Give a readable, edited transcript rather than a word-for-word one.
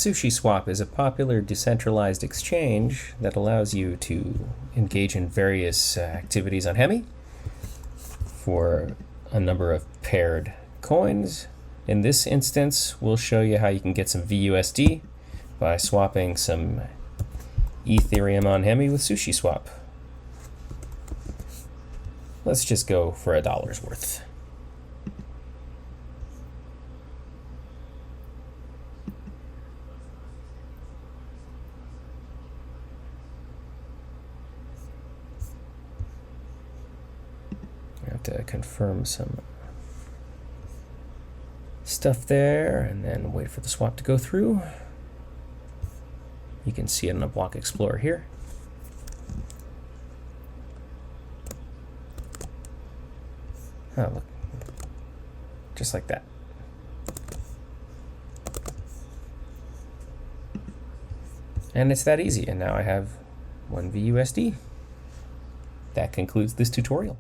SushiSwap is a popular decentralized exchange that allows you to engage in various activities on Hemi for a number of paired coins. In this instance, we'll show you how you can get some VUSD by swapping some Ethereum on Hemi with SushiSwap. Let's just go for $1's worth. I have to confirm some stuff there and then wait for the swap to go through. You can see it in the Block Explorer here. Oh, look, just like that. And it's that easy, and now I have 1 VUSD. That concludes this tutorial.